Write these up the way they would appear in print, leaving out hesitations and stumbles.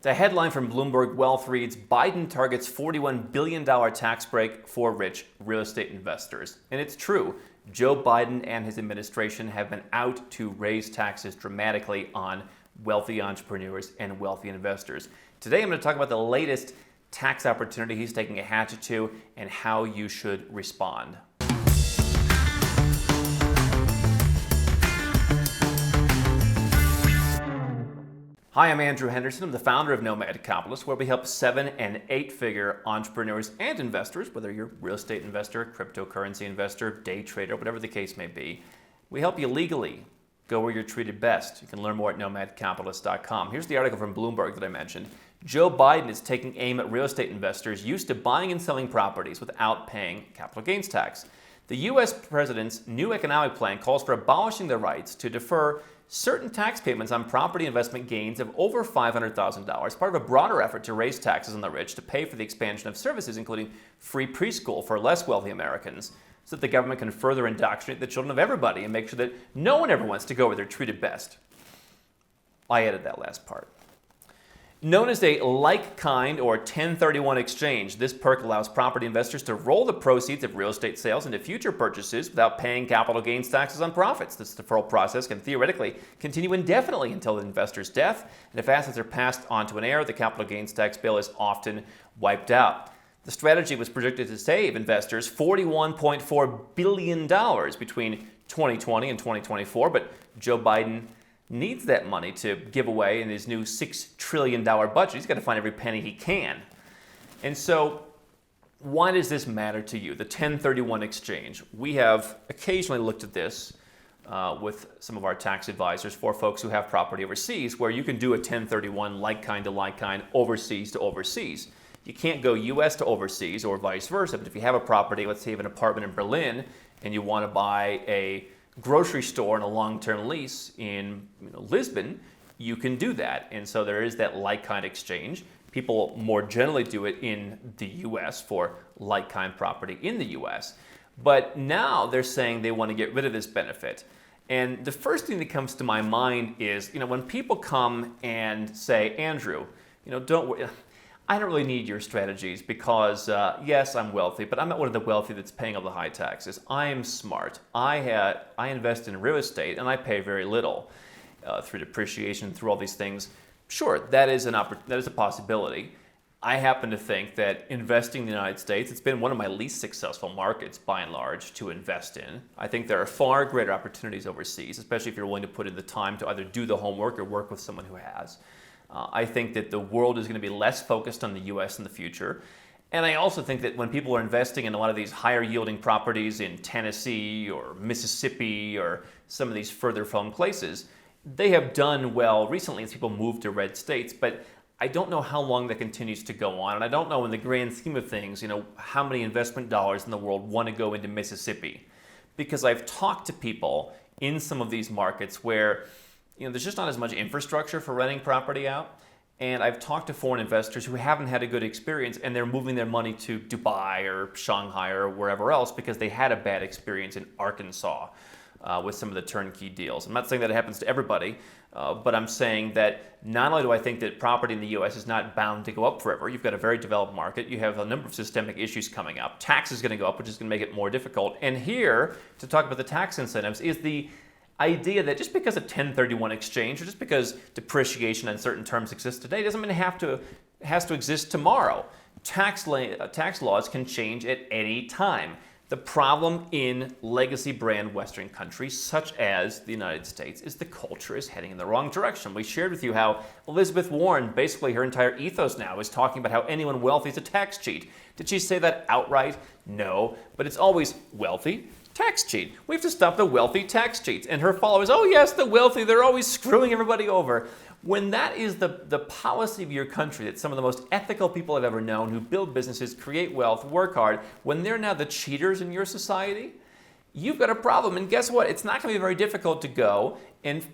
The headline from Bloomberg Wealth reads, Biden targets $41 billion tax break for rich real estate investors. And it's true. Joe Biden and his administration have been out to raise taxes dramatically on wealthy entrepreneurs and wealthy investors. Today I'm going to talk about the latest tax opportunity he's taking a hatchet to and how you should respond. Hi, I'm Andrew Henderson. I'm the founder of Nomad Capitalist, where we help 7- and 8-figure entrepreneurs and investors, whether you're a real estate investor, cryptocurrency investor, day trader, whatever the case may be. We help you legally go where you're treated best. You can learn more at nomadcapitalist.com. Here's the article from Bloomberg that I mentioned. Joe Biden is taking aim at real estate investors used to buying and selling properties without paying capital gains tax. The U.S. president's new economic plan calls for abolishing the rights to defer certain tax payments on property investment gains of over $500,000, part of a broader effort to raise taxes on the rich to pay for the expansion of services, including free preschool for less wealthy Americans, so that the government can further indoctrinate the children of everybody and make sure that no one ever wants to go where they're treated best. I added that last part. Known as a like-kind or 1031 exchange, this perk allows property investors to roll the proceeds of real estate sales into future purchases without paying capital gains taxes on profits. This deferral process can theoretically continue indefinitely until the investor's death, and if assets are passed on to an heir, the capital gains tax bill is often wiped out. The strategy was projected to save investors $41.4 billion between 2020 and 2024, but Joe Biden needs that money to give away in his new $6 trillion budget. He's got to find every penny he can. And so why does this matter to you, the 1031 exchange? We have occasionally looked at this with some of our tax advisors for folks who have property overseas, where you can do a 1031 like-kind to like-kind, overseas to overseas. You can't go U.S. to overseas or vice versa, but if you have a property, let's say you have an apartment in Berlin, and you want to buy a grocery store on a long-term lease in Lisbon, you can do that. And so there is that like-kind exchange. People more generally do it in the U.S. for like-kind property in the U.S. But now they're saying they want to get rid of this benefit. And the first thing that comes to my mind is, when people come and say, Andrew, don't worry, I don't really need your strategies because, yes, I'm wealthy, but I'm not one of the wealthy that's paying all the high taxes. I am smart. I invest in real estate, and I pay very little through depreciation, through all these things. Sure, that is a possibility. I happen to think that investing in the United States, it's been one of my least successful markets, by and large, to invest in. I think there are far greater opportunities overseas, especially if you're willing to put in the time to either do the homework or work with someone who has. I think that the world is going to be less focused on the U.S. in the future. And I also think that when people are investing in a lot of these higher yielding properties in Tennessee or Mississippi or some of these further flung places, they have done well recently as people move to red states. But I don't know how long that continues to go on. And I don't know in the grand scheme of things, how many investment dollars in the world want to go into Mississippi. Because I've talked to people in some of these markets where there's just not as much infrastructure for renting property out. And I've talked to foreign investors who haven't had a good experience, and they're moving their money to Dubai or Shanghai or wherever else because they had a bad experience in Arkansas with some of the turnkey deals. I'm not saying that it happens to everybody, but I'm saying that not only do I think that property in the U.S. is not bound to go up forever, you've got a very developed market, you have a number of systemic issues coming up, tax is going to go up, which is going to make it more difficult. And here, to talk about the tax incentives, is the idea that just because a 1031 exchange or just because depreciation on certain terms exists today doesn't mean it has to exist tomorrow. Tax laws can change at any time. The problem in legacy brand Western countries such as the United States is the culture is heading in the wrong direction. We shared with you how Elizabeth Warren, basically her entire ethos now is talking about how anyone wealthy is a tax cheat. Did she say that outright? No, but it's always wealthy, tax cheat. We have to stop the wealthy tax cheats. And her followers, oh yes, the wealthy, they're always screwing everybody over. When that is the policy of your country, that some of the most ethical people I've ever known who build businesses, create wealth, work hard, when they're now the cheaters in your society, you've got a problem. And guess what? It's not going to be very difficult to go and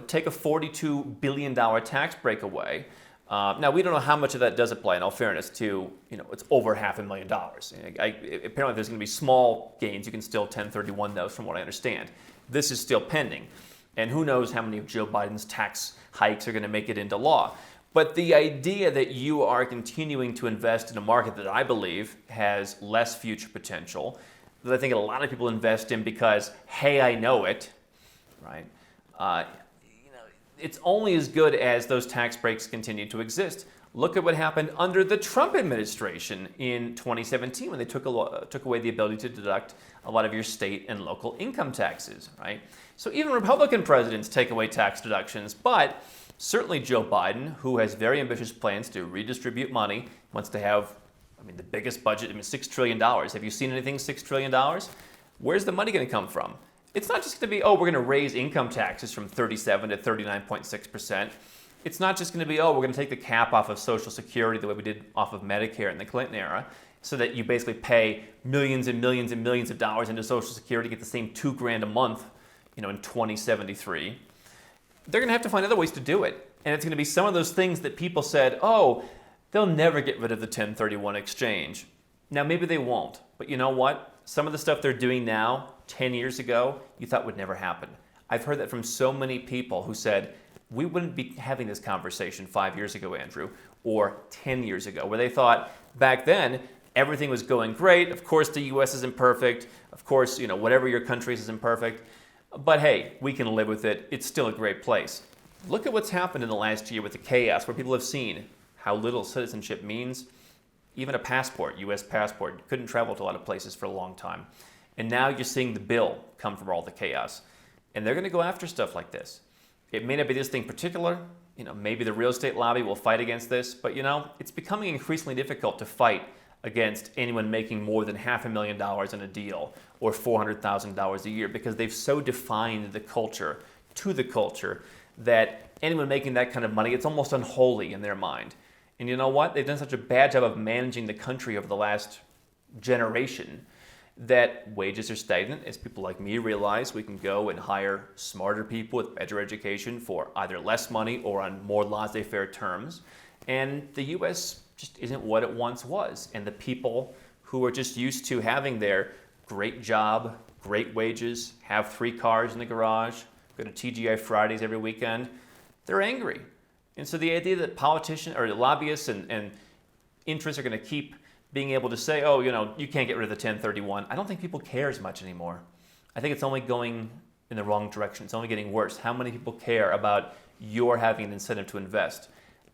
take a $42 billion tax break away. Now, we don't know how much of that does apply, in all fairness, to, it's over $500,000. Apparently, there's going to be small gains. You can still 1031 those, from what I understand. This is still pending. And who knows how many of Joe Biden's tax hikes are going to make it into law. But the idea that you are continuing to invest in a market that I believe has less future potential, that I think a lot of people invest in because, hey, I know it, right? It's only as good as those tax breaks continue to exist. Look at what happened under the Trump administration in 2017 when they took away the ability to deduct a lot of your state and local income taxes, right? So even Republican presidents take away tax deductions, but certainly Joe Biden, who has very ambitious plans to redistribute money, wants to have, the biggest budget, $6 trillion. Have you seen anything $6 trillion? Where's the money going to come from? It's not just going to be, we're going to raise income taxes from 37 to 39.6%. It's not just going to be, we're going to take the cap off of Social Security the way we did off of Medicare in the Clinton era, so that you basically pay millions and millions and millions of dollars into Social Security to get the same $2,000 a month, in 2073. They're going to have to find other ways to do it. And it's going to be some of those things that people said, they'll never get rid of the 1031 exchange. Now, maybe they won't. But you know what? Some of the stuff they're doing now, 10 years ago, you thought would never happen. I've heard that from so many people who said, we wouldn't be having this conversation 5 years ago, Andrew, or 10 years ago, where they thought back then everything was going great. Of course, the U.S. isn't perfect. Of course, whatever your country isn't perfect. But hey, we can live with it. It's still a great place. Look at what's happened in the last year with the chaos, where people have seen how little citizenship means. Even a passport, U.S. passport, you couldn't travel to a lot of places for a long time. And now you're seeing the bill come from all the chaos. And they're going to go after stuff like this. It may not be this thing particular. Maybe the real estate lobby will fight against this. But, it's becoming increasingly difficult to fight against anyone making more than $500,000 in a deal or $400,000 a year, because they've so defined the culture to the culture that anyone making that kind of money, it's almost unholy in their mind. And you know what? They've done such a bad job of managing the country over the last generation that wages are stagnant. As people like me realize, we can go and hire smarter people with better education for either less money or on more laissez-faire terms. And the U.S. just isn't what it once was. And the people who are just used to having their great job, great wages, have 3 cars in the garage, go to TGI Fridays every weekend, they're angry. And so the idea that politicians or lobbyists and interests are going to keep being able to say, you can't get rid of the 1031, I don't think people care as much anymore. I think it's only going in the wrong direction. It's only getting worse. How many people care about your having an incentive to invest?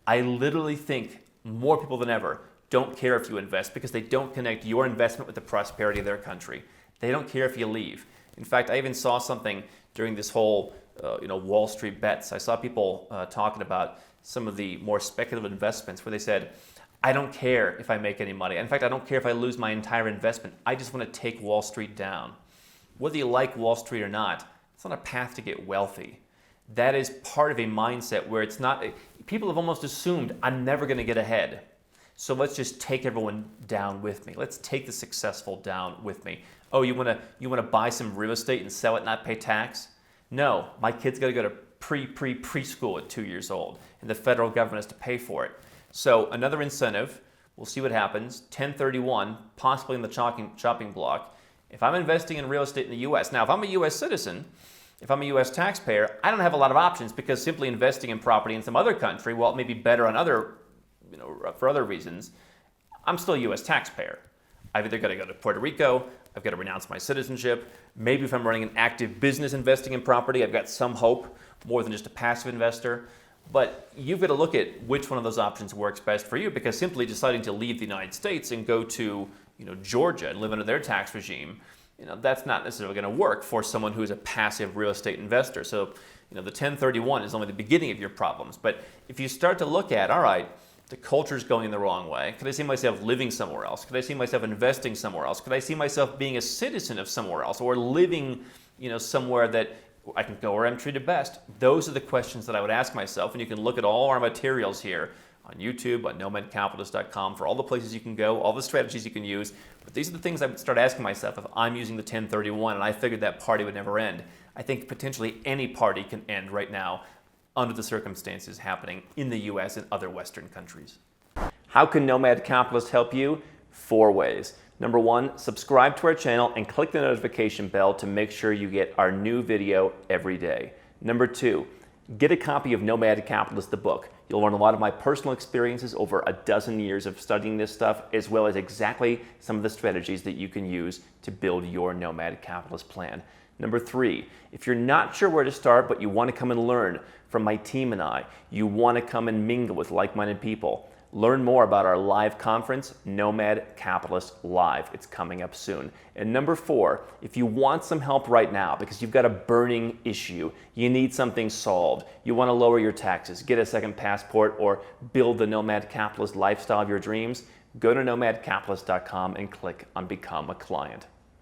I literally think more people than ever don't care if you invest because they don't connect your investment with the prosperity of their country. They don't care if you leave. In fact, I even saw something during this whole Wall Street bets. I saw people talking about some of the more speculative investments where they said, I don't care if I make any money. In fact, I don't care if I lose my entire investment. I just want to take Wall Street down. Whether you like Wall Street or not, it's not a path to get wealthy. That is part of a mindset where it's not, people have almost assumed I'm never going to get ahead. So let's just take everyone down with me. Let's take the successful down with me. Oh, you want to buy some real estate and sell it and not pay tax? No, my kid's got to go to preschool at 2 years old, and the federal government has to pay for it. So another incentive, we'll see what happens, 1031, possibly in the chopping block. If I'm investing in real estate in the U.S., now if I'm a U.S. citizen, if I'm a U.S. taxpayer, I don't have a lot of options because simply investing in property in some other country, while it may be better on for other reasons, I'm still a U.S. taxpayer. I've either got to go to Puerto Rico, I've got to renounce my citizenship. Maybe if I'm running an active business investing in property, I've got some hope, more than just a passive investor. But you've got to look at which one of those options works best for you, because simply deciding to leave the United States and go to Georgia and live under their tax regime, that's not necessarily going to work for someone who's a passive real estate investor. So the 1031 is only the beginning of your problems. But if you start to look at, all right, the culture's going the wrong way. Could I see myself living somewhere else? Could I see myself investing somewhere else? Could I see myself being a citizen of somewhere else, or living, somewhere that I can go where I'm treated best? Those are the questions that I would ask myself, and you can look at all our materials here on YouTube, on nomadcapitalist.com, for all the places you can go, all the strategies you can use. But these are the things I would start asking myself if I'm using the 1031 and I figured that party would never end. I think potentially any party can end right now under the circumstances happening in the US and other Western countries. How can Nomad Capitalist help you? 4 ways. Number 1, subscribe to our channel and click the notification bell to make sure you get our new video every day. Number 2, get a copy of Nomad Capitalist, the book. You'll learn a lot of my personal experiences over a dozen years of studying this stuff, as well as exactly some of the strategies that you can use to build your Nomad Capitalist plan. Number 3, if you're not sure where to start, but you want to come and learn from my team and I, you want to come and mingle with like-minded people, learn more about our live conference, Nomad Capitalist Live. It's coming up soon. And number 4, if you want some help right now because you've got a burning issue, you need something solved, you want to lower your taxes, get a second passport, or build the Nomad Capitalist lifestyle of your dreams, go to nomadcapitalist.com and click on Become a Client.